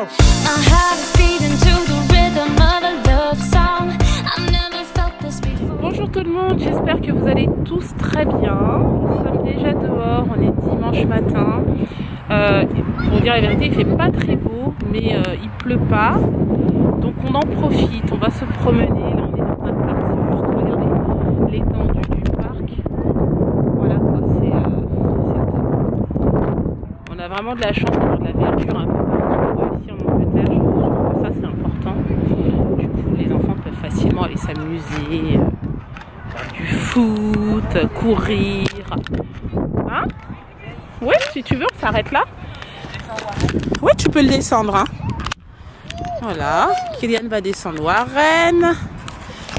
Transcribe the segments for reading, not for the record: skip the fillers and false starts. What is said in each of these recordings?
go. Bonjour tout le monde, j'espère que vous allez tous très bien. Nous sommes déjà dehors, on est dimanche matin. Pour dire la vérité, il fait pas très beau, mais il pleut pas. Donc on en profite, on va se promener. Là on est en train de partir, juste regarder l'étendue du parc. Voilà quoi, c'est on a vraiment de la chance d'avoir de la verdure un peu partout ici en Angleterre. Je trouve que ça c'est important. Du coup les enfants peuvent facilement aller s'amuser. Du foot, courir. Hein? Ouais, si tu veux, on s'arrête là. Ouais, tu peux le descendre. Hein. Voilà. Kylian va descendre Warren.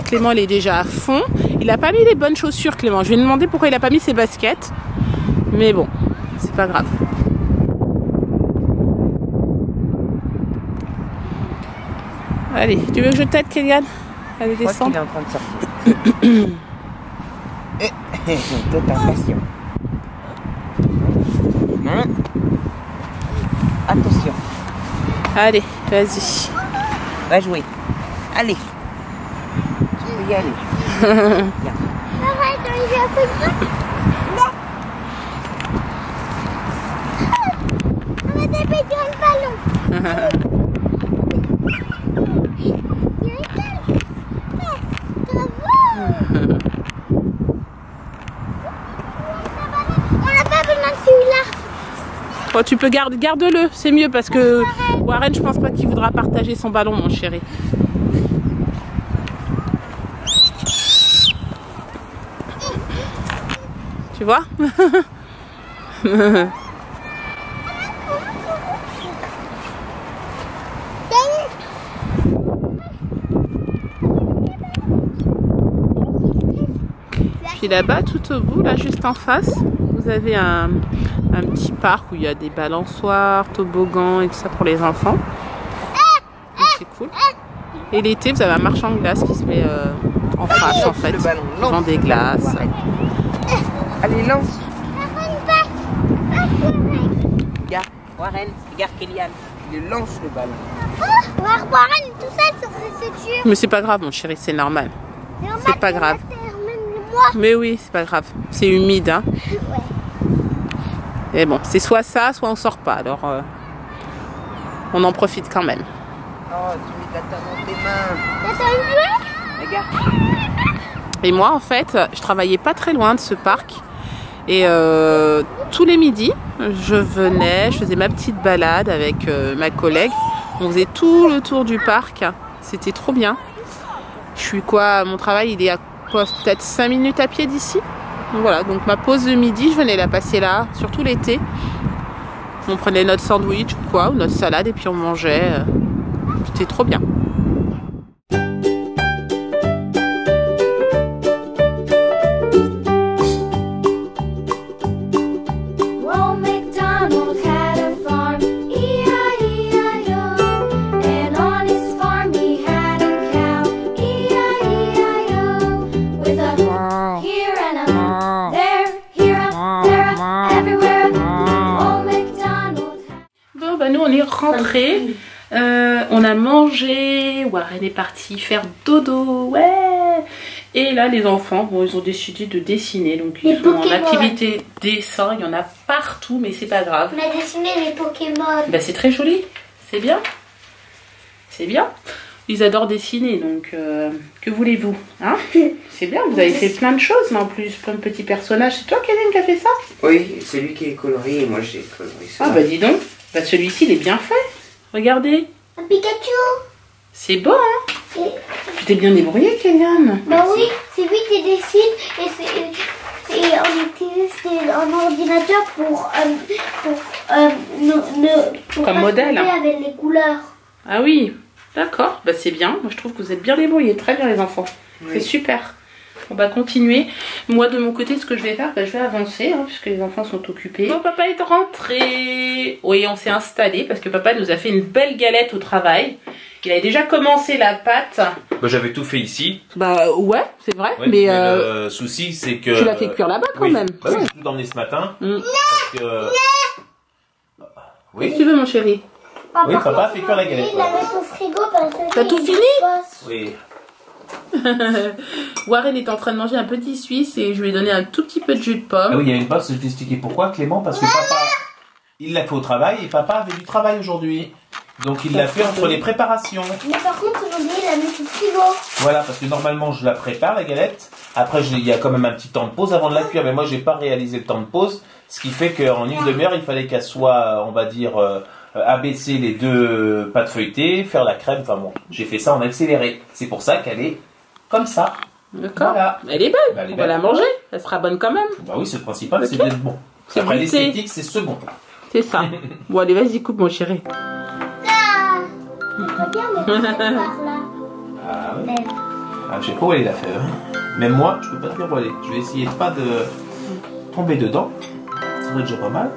Clément, il est déjà à fond. Il n'a pas mis les bonnes chaussures, Clément. Je vais lui demander pourquoi il n'a pas mis ses baskets. Mais bon, c'est pas grave. Allez, tu veux que je t'aide, Kylian? Allez, descendre. Il est en train de sortir. Toute impatient. Attention. Allez, vas-y. Va jouer. Allez. Tu peux y aller. Viens. Arrête, on y va un peu de temps. On va taper sur le ballon. Bon, tu peux garde-le, c'est mieux parce que Warren, je pense pas qu'il voudra partager son ballon, mon chéri. Tu vois? Puis là-bas, tout au bout, là, juste en face, vous avez un petit parc où il y a des balançoires, toboggans et tout ça pour les enfants. C'est cool. Et l'été, vous avez un marchand de glace qui se met en face, en fait. Ils vendent des glaces. Allez, lance. Regarde, Warren, regarde Kylian. Il lance le ballon. Warren tout seul sur ses chaussures. Mais c'est pas grave, mon chéri, c'est normal. C'est pas grave. Mais oui, c'est pas grave. C'est humide, hein. Ouais. Et bon, c'est soit ça, soit on sort pas. Alors, on en profite quand même. Oh, tu mets ta main dans tes mains. T'as un jouet? Regarde. Et moi, en fait, je travaillais pas très loin de ce parc. Et tous les midis, je faisais ma petite balade avec ma collègue. On faisait tout le tour du parc. C'était trop bien. Je suis mon travail, il est à quoi, peut-être 5 minutes à pied d'ici. Donc voilà, donc ma pause de midi, je venais la passer là, surtout l'été. On prenait notre sandwich ou quoi, ou notre salade, et puis on mangeait. C'était trop bien. Nous on est rentrés, on a mangé, Warren est parti faire dodo, ouais. Et là les enfants, bon, ils ont décidé de dessiner, donc ils sont en activité dessin, il y en a partout, mais c'est pas grave. On a dessiné les Pokémon. Bah, c'est très joli, c'est bien, c'est bien. Ils adorent dessiner, donc que voulez-vous, hein? C'est bien, vous avez fait plein de choses, mais en plus plein de petits personnages. C'est toi, Kylian, qui a fait ça? Oui, c'est lui qui est coloré et moi j'ai coloré ça. Ah bah dis donc. Bah celui-ci il est bien fait. Regardez. Un Pikachu. C'est beau, hein? Tu t'es bien débrouillé, Kylian. Bah oui, c'est lui qui dessine et on utilise un ordinateur pour comme modèle. Avec les couleurs. Ah oui, d'accord. Bah c'est bien. Moi je trouve que vous êtes bien débrouillés. Très bien les enfants. Oui. C'est super. On va continuer. Moi de mon côté, ce que je vais faire, bah, je vais avancer hein, puisque les enfants sont occupés. Bon, papa est rentré. Oui, on s'est installé parce que papa nous a fait une belle galette au travail. Il avait déjà commencé la pâte. Bah, j'avais tout fait ici. Bah ouais, c'est vrai. Ouais, mais le souci c'est que... Tu l'as fait cuire là-bas quand même. Bah, oui, j'ai tout emmené ce matin. Parce que... Oui. Qu'est-ce que tu veux mon chéri? Oui, papa fait cuire la galette. Il la met au frigo parce que... T'as tout fini? Oui. Warren est en train de manger un petit suisse et je lui ai donné un tout petit peu de jus de pomme. Ah oui, il y a une bosse, je t'ai expliqué pourquoi, Clément, parce que papa, il l'a fait au travail et papa avait du travail aujourd'hui. Donc il l'a fait entre les préparations. Mais par contre, aujourd'hui, il la met au frigo. Voilà, parce que normalement je la prépare la galette. Après, il y a quand même un petit temps de pause avant de la cuire, mais moi j'ai pas réalisé le temps de pause. Ce qui fait qu'en une demi-heure, il fallait qu'elle soit, on va dire, abaisser les 2 pâtes feuilletées, faire la crème. Enfin bon, j'ai fait ça en accéléré. C'est pour ça qu'elle est comme ça. D'accord. Voilà. Elle est belle. Bah, elle est On va la belle. manger. Elle sera bonne quand même. Bah oui, c'est le principal, c'est Ok. d'être bon. C'est Après, goûter. l'esthétique, c'est second. C'est ça. Bon, allez, vas-y, coupe, mon chéri. J'aimerais bien mettre par là. Ah oui. Fève. Ah, je sais pas où elle est la fève. Même moi, je peux pas te dire où elle est. Je vais essayer de pas de tomber dedans. Ça serait déjà pas mal.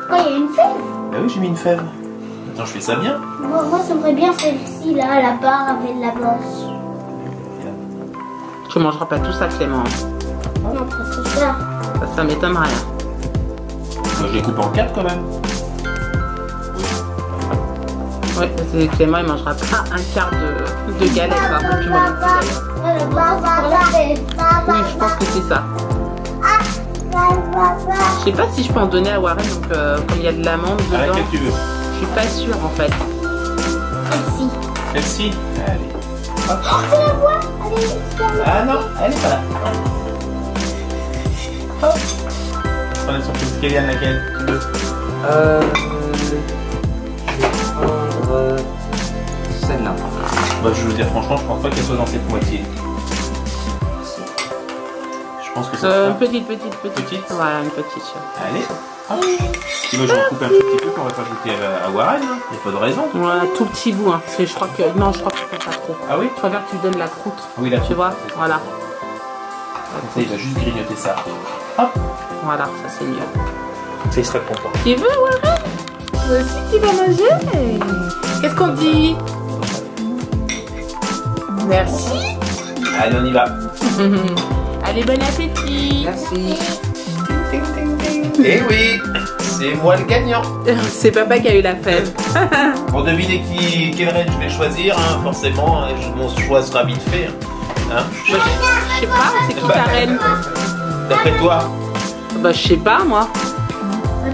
Quand il y a une fève. Bah oui, j'ai mis une fève. Attends, je fais ça bien. Moi j'aimerais bien celle-ci là, à la barre avec la blanche. Tu mangeras pas tout ça, Clément. Non, parce que ça. Ça m'étonnerait. Moi, je les coupe en 4 quand même. Oui, parce que Clément, il mangera pas un quart de galette. Par contre, tu manges plus. Oui, je pense que c'est ça. Je sais pas si je peux en donner à Warren, donc comme il y a de l'amande Ah, dedans. laquelle tu veux? Je suis pas sûre en fait. Celle-ci. Celle-ci? Allez. Hop. Oh, c'est la voix. Allez, c'est Ah non, elle est pas là. Hop. On est sur plus Kéliane, laquelle tu veux? Je vais prendre celle-là. Bah, je veux dire, franchement, je pense pas qu'elle soit dans cette moitié. Je pense que c'est ça. Petite. Petite. Voilà, une petite. Allez. Hop. Si moi, je vais couper un tout petit peu qu'on va pas goûter à Warren. Il n'y a pas de raison. Voilà, tout petit bout. Hein, parce que je crois que. Non, je crois que tu peux pas trop. Ah oui? Je préfère que tu lui donnes la croûte. Ah oui, la Tu vois, c'est ça. voilà. Comme ça, il va juste grignoter ça. Hop. Voilà, ça c'est mieux. Comme ça, il sera content. Tu veux, Warren? Toi aussi, tu vas manger? Qu'est-ce qu'on dit? Merci. Allez, on y va. Allez, bon appétit. Merci. Eh oui, c'est moi le gagnant. C'est papa qui a eu la fève. Pour deviner quelle reine je vais choisir, hein, forcément, mon choix sera vite fait. Hein. Je sais pas, c'est qui ta reine? D'après toi? Bah, je sais pas, moi.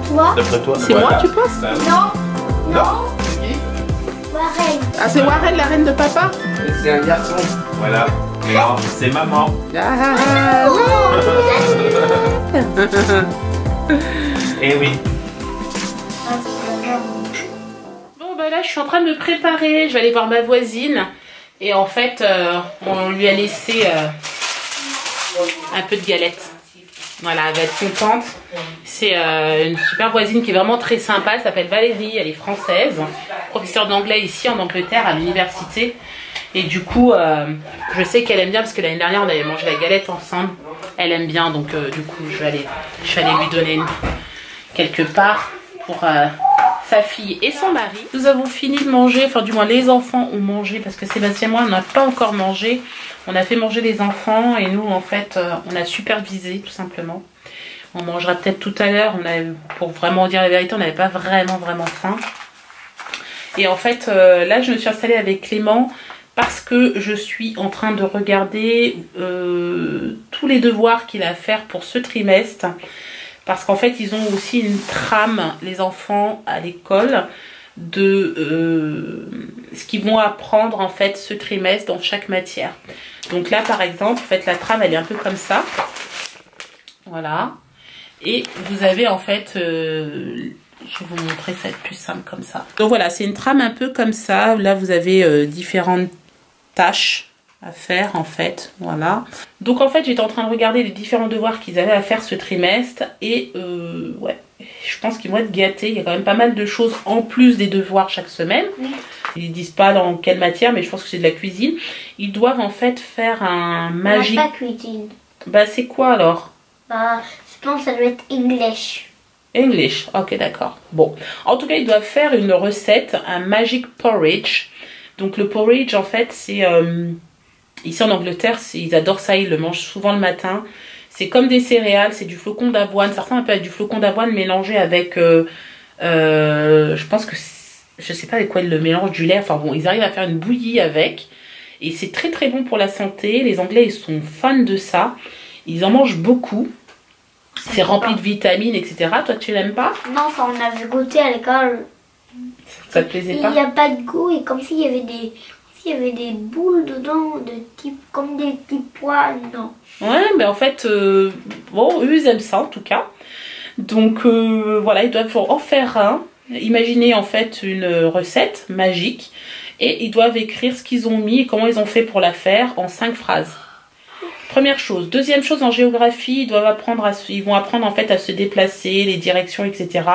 toi. D'après toi? C'est moi, tu penses? Bah, Non. non, c'est qui? Pareil. Ah, c'est Warren, la reine de papa? C'est un garçon. Voilà. Non, c'est maman. Ah, Eh oui. Bon, bah là, je suis en train de me préparer. Je vais aller voir ma voisine. Et en fait, on lui a laissé un peu de galette. Voilà, elle va être contente. C'est une super voisine qui est vraiment très sympa. Elle s'appelle Valérie, elle est française. Professeure d'anglais ici en Angleterre à l'université. Et du coup, je sais qu'elle aime bien parce que l'année dernière, on avait mangé la galette ensemble. Elle aime bien, donc du coup, je vais aller lui donner quelque part pour sa fille et son mari. Nous avons fini de manger, enfin du moins les enfants ont mangé parce que Sébastien et moi, on n'a pas encore mangé. On a fait manger les enfants et nous, en fait, on a supervisé tout simplement. On mangera peut-être tout à l'heure. Pour vraiment dire la vérité, on n'avait pas vraiment faim. Et en fait, là, je me suis installée avec Clément parce que je suis en train de regarder tous les devoirs qu'il a à faire pour ce trimestre. Parce qu'en fait, ils ont aussi une trame, les enfants, à l'école, de ce qu'ils vont apprendre en fait ce trimestre dans chaque matière. Donc là, par exemple, en fait, la trame, elle est un peu comme ça. Voilà. Et vous avez en fait... je vais vous montrer, ça va être plus simple comme ça. Donc voilà, c'est une trame un peu comme ça. Là, vous avez différentes tâches à faire en fait, voilà. Donc en fait, j'étais en train de regarder les différents devoirs qu'ils avaient à faire ce trimestre. Et ouais, je pense qu'ils vont être gâtés. Il y a quand même pas mal de choses en plus des devoirs chaque semaine. Oui. Ils disent pas dans quelle matière, mais je pense que c'est de la cuisine. Ils doivent en fait faire un magic... Pas cuisine. Bah c'est quoi alors? Bah, je pense que ça doit être English. English, ok d'accord. Bon, en tout cas ils doivent faire une recette, un magic porridge. Donc le porridge en fait c'est, ici en Angleterre ils adorent ça, ils le mangent souvent le matin. C'est comme des céréales, c'est du flocon d'avoine, certains appellent du flocon d'avoine mélangé avec, je pense que je sais pas avec quoi ils le mélangent, du lait. Enfin bon, ils arrivent à faire une bouillie avec. Et c'est très très bon pour la santé. Les Anglais, ils sont fans de ça. Ils en mangent beaucoup. C'est rempli de vitamines, etc. Toi, tu l'aimes pas? Non, enfin, on avait goûté à l'école. Ça te plaisait pas? Il n'y a pas de goût et comme s'il y avait des boules dedans, comme des petits pois, non. Ouais, mais en fait, bon, eux, ils aiment ça en tout cas. Donc voilà, ils doivent en faire un. Imaginez en fait une recette magique. Et ils doivent écrire ce qu'ils ont mis et comment ils ont fait pour la faire en 5 phrases. Première chose. Deuxième chose, en géographie, ils vont apprendre en fait à se déplacer, les directions, etc.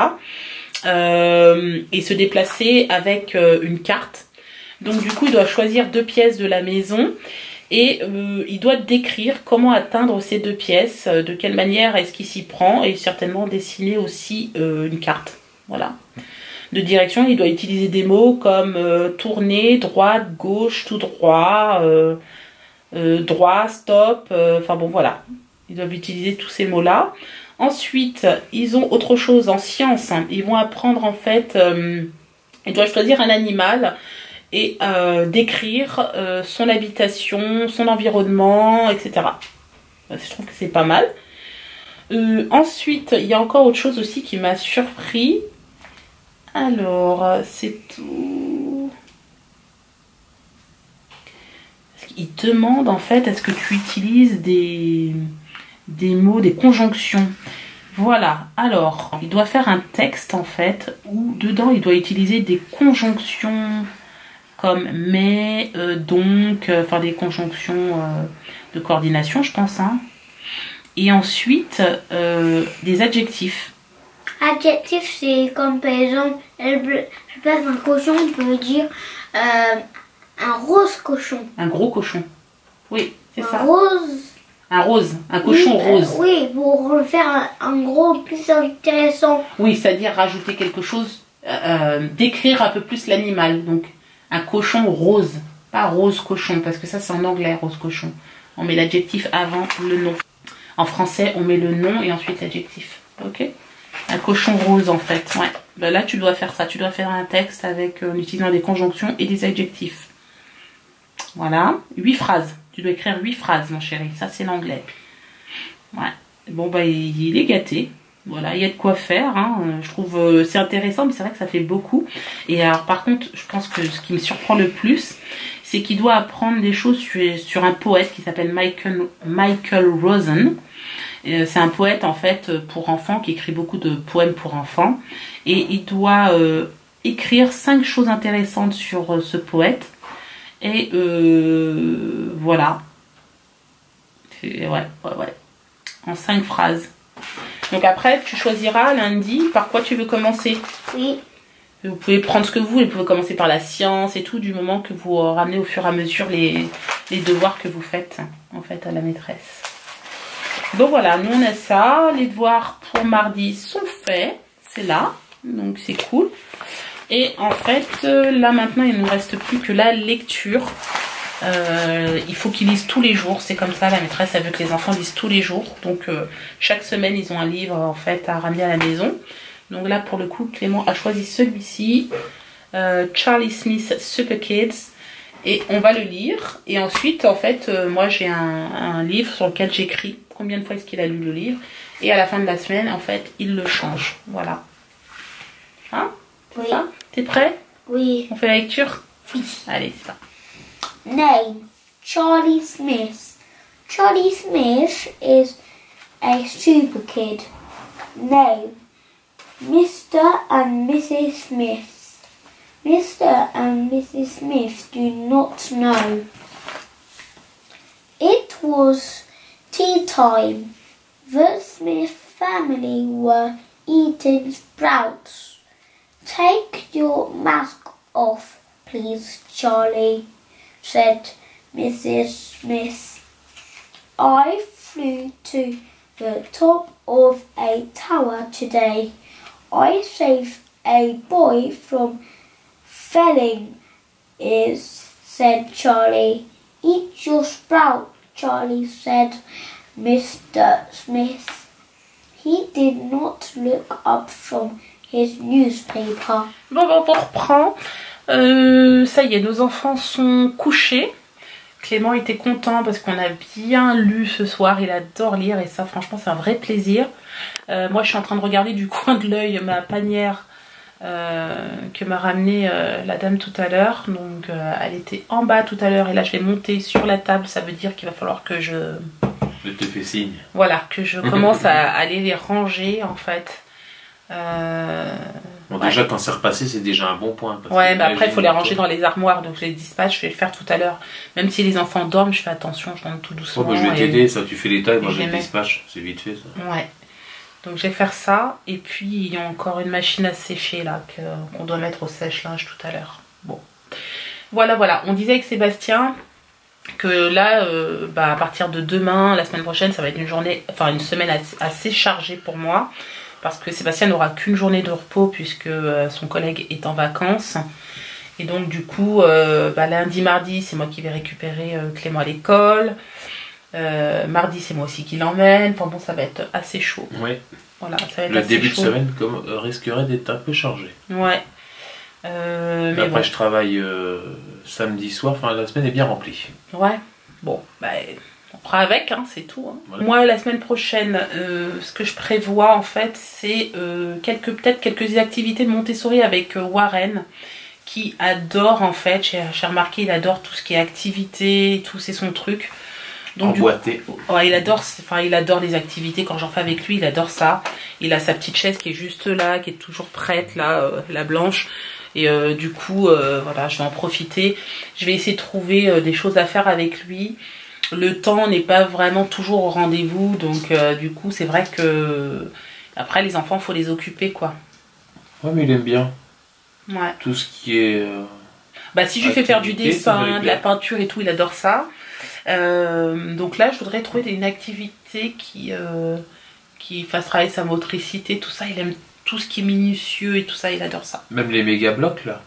Et se déplacer avec une carte. Donc du coup, ils doivent choisir 2 pièces de la maison et ils doivent décrire comment atteindre ces 2 pièces, de quelle manière est-ce qu'il s'y prend et certainement dessiner aussi une carte. Voilà. De direction, il doit utiliser des mots comme tourner, droite, gauche, tout droit, droit, stop, enfin bon voilà. Ils doivent utiliser tous ces mots-là. Ensuite, ils ont autre chose en sciences. Hein. Ils vont apprendre en fait, ils doivent choisir un animal et décrire son habitation, son environnement, etc. Je trouve que c'est pas mal. Ensuite, il y a encore autre chose aussi qui m'a surpris. Alors, c'est tout. Il demande en fait, est-ce que tu utilises des mots, des conjonctions? Voilà, alors, il doit faire un texte en fait, où dedans il doit utiliser des conjonctions comme mais, donc, enfin des conjonctions de coordination, je pense. Hein. Et ensuite, des adjectifs. Adjectif, c'est comme par exemple, elle place un cochon, on peut dire un rose cochon. Un gros cochon. Oui, c'est ça. Un rose, un cochon rose. Oui, pour faire un gros plus intéressant. Oui, c'est-à-dire rajouter quelque chose, décrire un peu plus l'animal. Donc, un cochon rose, pas rose cochon, parce que ça c'est en anglais, rose cochon. On met l'adjectif avant le nom. En français, on met le nom et ensuite l'adjectif. Ok? Un cochon rose en fait, ouais. Ben là tu dois faire ça, tu dois faire un texte avec en utilisant des conjonctions et des adjectifs. Voilà, 8 phrases. Tu dois écrire 8 phrases mon chéri, ça c'est l'anglais. Ouais, bon bah il est gâté. Voilà, il y a de quoi faire, hein. Je trouve c'est intéressant mais c'est vrai que ça fait beaucoup. Et alors par contre, je pense que ce qui me surprend le plus, c'est qu'il doit apprendre des choses sur un poète qui s'appelle Michael Rosen. C'est un poète en fait pour enfants qui écrit beaucoup de poèmes pour enfants et il doit écrire 5 choses intéressantes sur ce poète et voilà, ouais, en 5 phrases. Donc après tu choisiras lundi par quoi tu veux commencer. Oui. Vous pouvez prendre ce que vous voulez, vous pouvez commencer par la science et tout, du moment que vous ramenez au fur et à mesure les devoirs que vous faites en fait à la maîtresse. Donc voilà, nous on a ça, les devoirs pour mardi sont faits, c'est là, donc c'est cool. Et en fait, là maintenant il ne nous reste plus que la lecture. Il faut qu'ils lisent tous les jours, c'est comme ça, la maîtresse elle veut que les enfants lisent tous les jours. Donc chaque semaine ils ont un livre en fait à ramener à la maison. Donc là pour le coup Clément a choisi celui-ci, Charlie Smith Super Kids. Et on va le lire. Et ensuite, en fait, moi j'ai un livre sur lequel j'écris combien de fois est-ce qu'il a lu le livre. Et à la fin de la semaine, en fait, il le change. Voilà. Hein? Oui. T'es prêt? Oui. On fait la lecture? Oui. Allez, c'est ça. Name, Charlie Smith. Charlie Smith is a super kid. Name, Mr. and Mrs. Smith. Mr. and Mrs. Smith do not know. It was tea time. The Smith family were eating sprouts. Take your mask off, please, Charlie, said Mrs. Smith. I flew to the top of a tower today. I saved a boy from falling, said Charlie. Eat your sprout, Charlie, said Mr. Smith. He did not look up from his newspaper. Bon, on reprend. Ça y est, nos enfants sont couchés. Clément était content parce qu'on a bien lu ce soir. Il adore lire et ça, franchement, c'est un vrai plaisir. Moi, je suis en train de regarder du coin de l'œil ma panière que m'a ramené la dame tout à l'heure. Donc, elle était en bas tout à l'heure et là, je vais monter sur la table. Ça veut dire qu'il va falloir que je... Je te fais signe. Voilà, que je commence à aller les ranger en fait. Bon, déjà, quand c'est repassé, c'est déjà un bon point. Ouais, mais après, il faut les ranger dans les armoires, donc je les dispatche, je vais le faire tout à l'heure. Même si les enfants dorment, je fais attention, je monte tout doucement. Oh, bah, je vais t'aider, ça, tu fais les tailles, moi je les dispatche, c'est vite fait ça. Ouais. Donc je vais faire ça, et puis il y a encore une machine à sécher là, qu'on doit mettre au sèche-linge tout à l'heure. Bon. Voilà, on disait avec Sébastien que là, à partir de demain, la semaine prochaine, ça va être une semaine assez chargée pour moi. Parce que Sébastien n'aura qu'une journée de repos puisque son collègue est en vacances. Et donc du coup, lundi, mardi, c'est moi qui vais récupérer Clément à l'école. Mardi, c'est moi aussi qui l'emmène. Enfin bon, ça va être assez chaud. Oui. Voilà, ça va être le assez début chaud. de semaine risquerait d'être un peu chargé. Ouais. Mais après, bon. Je travaille samedi soir. Enfin, la semaine est bien remplie. Ouais. Bon, on fera avec, hein, c'est tout. Hein. Voilà. Moi, la semaine prochaine, ce que je prévois, en fait, c'est peut-être quelques activités de Montessori avec Warren, qui adore, en fait, j'ai remarqué, il adore tout ce qui est activité, tout c'est son truc. Donc, emboîté. Ouais, il adore les activités, quand j'en fais avec lui, il adore ça. Il a sa petite chaise qui est juste là, qui est toujours prête, là, la blanche. Et du coup, voilà, je vais en profiter. Je vais essayer de trouver des choses à faire avec lui. Le temps n'est pas vraiment toujours au rendez-vous, donc du coup c'est vrai que après les enfants faut les occuper quoi. Ouais, mais il aime bien. Ouais. Tout ce qui est. Si je lui fais faire du dessin, de la peinture et tout, il adore ça. Donc là je voudrais trouver une activité qui fasse travailler sa motricité, tout ça. Il aime tout ce qui est minutieux et tout ça, il adore ça. Même les méga blocs là.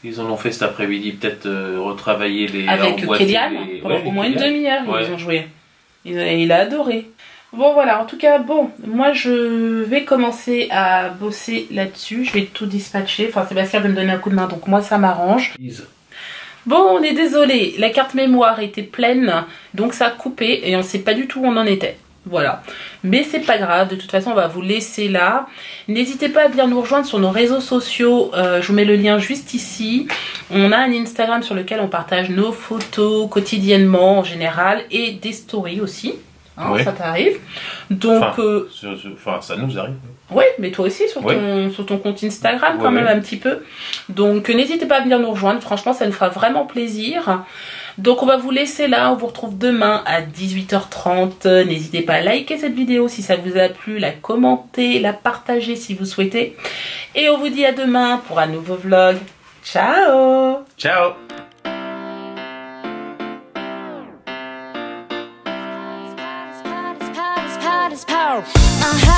Ils en ont fait cet après-midi, peut-être retravailler les... Avec Kélian, pendant au moins une demi-heure, ils ont joué. Il a adoré. Bon voilà, en tout cas, moi je vais commencer à bosser là-dessus. Je vais tout dispatcher. Enfin, Sébastien va me donner un coup de main, donc moi ça m'arrange. Bon, on est désolé, la carte mémoire était pleine, donc ça a coupé et on ne sait pas du tout où on en était. Voilà, mais c'est pas grave, de toute façon on va vous laisser là. N'hésitez pas à bien nous rejoindre sur nos réseaux sociaux, je vous mets le lien juste ici. On a un Instagram sur lequel on partage nos photos quotidiennement en général et des stories aussi, hein, ouais. Ça t'arrive. Donc, ça nous arrive. Oui, mais toi aussi sur ton compte Instagram quand même un petit peu. Donc n'hésitez pas à venir nous rejoindre, franchement ça nous fera vraiment plaisir. Donc on va vous laisser là, on vous retrouve demain à 18h30. N'hésitez pas à liker cette vidéo si ça vous a plu, la commenter, la partager si vous souhaitez. Et on vous dit à demain pour un nouveau vlog. Ciao! Ciao! Power.